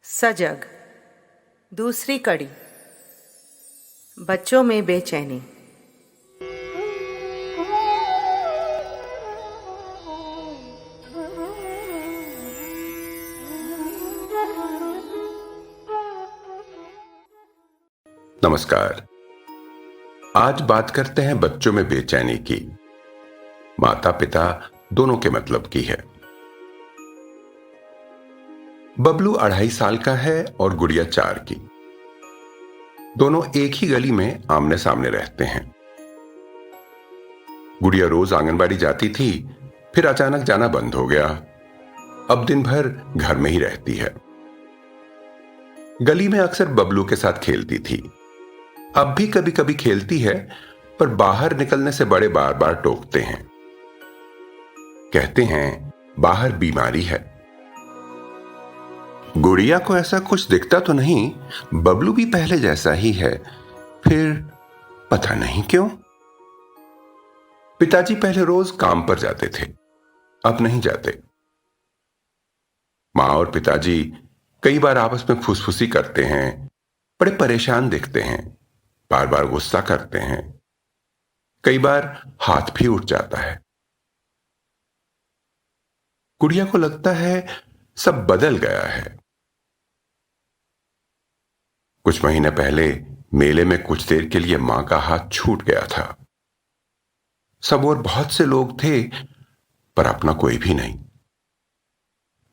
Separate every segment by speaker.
Speaker 1: सजग दूसरी कड़ी। बच्चों में बेचैनी।
Speaker 2: नमस्कार। आज बात करते हैं बच्चों में बेचैनी की। माता पिता दोनों के मतलब की है। बबलू 2.5 साल का है और गुड़िया 4 की। दोनों एक ही गली में आमने सामने रहते हैं। गुड़िया रोज आंगनबाड़ी जाती थी, फिर अचानक जाना बंद हो गया। अब दिन भर घर में ही रहती है। गली में अक्सर बबलू के साथ खेलती थी। अब भी कभी कभी खेलती है, पर बाहर निकलने से बड़े बार बार टोकते हैं। कहते हैं बाहर बीमारी है। गुड़िया को ऐसा कुछ दिखता तो नहीं, बबलू भी पहले जैसा ही है, फिर पता नहीं क्यों। पिताजी पहले रोज काम पर जाते थे, अब नहीं जाते। मां और पिताजी कई बार आपस में फुसफुसी करते हैं, बड़े परेशान दिखते हैं, बार बार गुस्सा करते हैं। कई बार हाथ भी उठ जाता है। गुड़िया को लगता है सब बदल गया है। कुछ महीने पहले मेले में कुछ देर के लिए मां का हाथ छूट गया था। सब और बहुत से लोग थे, पर अपना कोई भी नहीं।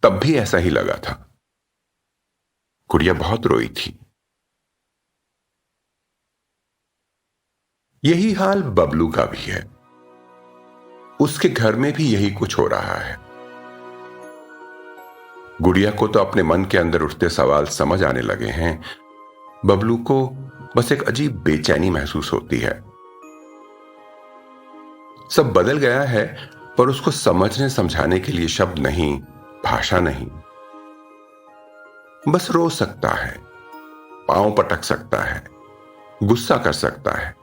Speaker 2: तब भी ऐसा ही लगा था। गुड़िया बहुत रोई थी। यही हाल बबलू का भी है। उसके घर में भी यही कुछ हो रहा है। गुड़िया को तो अपने मन के अंदर उठते सवाल समझ आने लगे हैं। बबलू को बस एक अजीब बेचैनी महसूस होती है। सब बदल गया है, पर उसको समझने समझाने के लिए शब्द नहीं, भाषा नहीं। बस रो सकता है, पांव पटक सकता है, गुस्सा कर सकता है।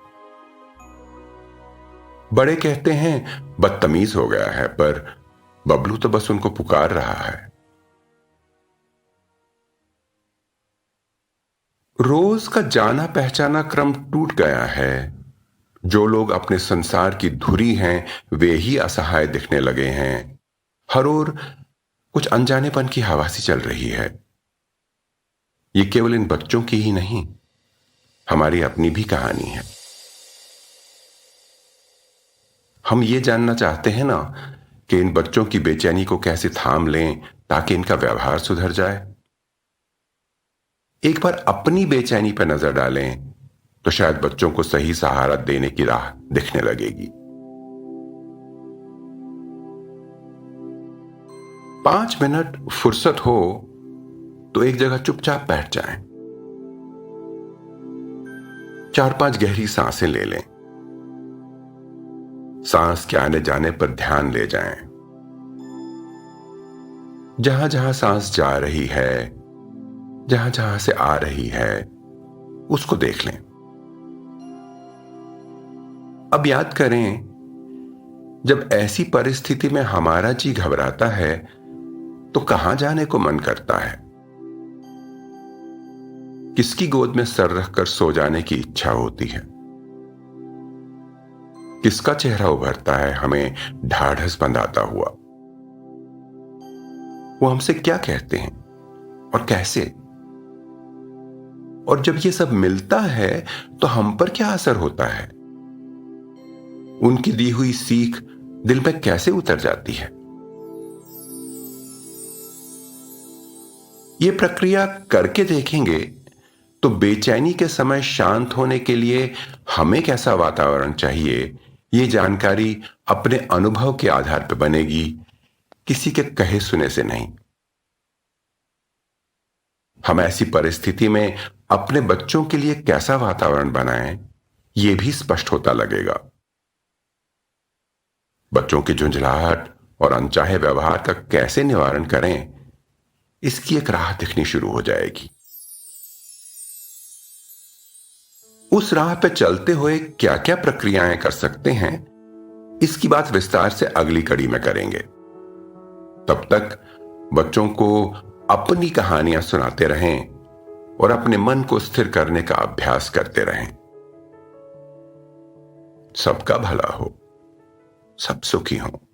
Speaker 2: बड़े कहते हैं बदतमीज हो गया है, पर बबलू तो बस उनको पुकार रहा है। रोज का जाना पहचाना क्रम टूट गया है। जो लोग अपने संसार की धुरी हैं, वे ही असहाय दिखने लगे हैं। हर ओर कुछ अनजानेपन की हवा सी चल रही है। ये केवल इन बच्चों की ही नहीं, हमारी अपनी भी कहानी है। हम ये जानना चाहते हैं ना कि इन बच्चों की बेचैनी को कैसे थाम लें ताकि इनका व्यवहार सुधर जाए। एक बार अपनी बेचैनी पर नजर डालें तो शायद बच्चों को सही सहारा देने की राह दिखने लगेगी। 5 मिनट फुर्सत हो तो एक जगह चुपचाप बैठ जाएं। 4-5 गहरी सांसें ले लें। सांस के आने जाने पर ध्यान ले जाएं। जहां जहां सांस जा रही है, जहां जहां से आ रही है, उसको देख लें। अब याद करें, जब ऐसी परिस्थिति में हमारा जी घबराता है तो कहां जाने को मन करता है? किसकी गोद में सर रखकर सो जाने की इच्छा होती है? किसका चेहरा उभरता है हमें ढाढ़स बंधाता हुआ? वो हमसे क्या कहते हैं और कैसे? और जब ये सब मिलता है तो हम पर क्या असर होता है? उनकी दी हुई सीख दिल में कैसे उतर जाती है? ये प्रक्रिया करके देखेंगे तो बेचैनी के समय शांत होने के लिए हमें कैसा वातावरण चाहिए, ये जानकारी अपने अनुभव के आधार पर बनेगी, किसी के कहे सुने से नहीं। हम ऐसी परिस्थिति में अपने बच्चों के लिए कैसा वातावरण बनाएं, यह भी स्पष्ट होता लगेगा। बच्चों की झुंझलाहट और अनचाहे व्यवहार का कैसे निवारण करें, इसकी एक राह दिखनी शुरू हो जाएगी। उस राह पर चलते हुए क्या क्या प्रक्रियाएं कर सकते हैं, इसकी बात विस्तार से अगली कड़ी में करेंगे। तब तक बच्चों को अपनी कहानियां सुनाते रहें और अपने मन को स्थिर करने का अभ्यास करते रहें। सबका भला हो, सब सुखी हों।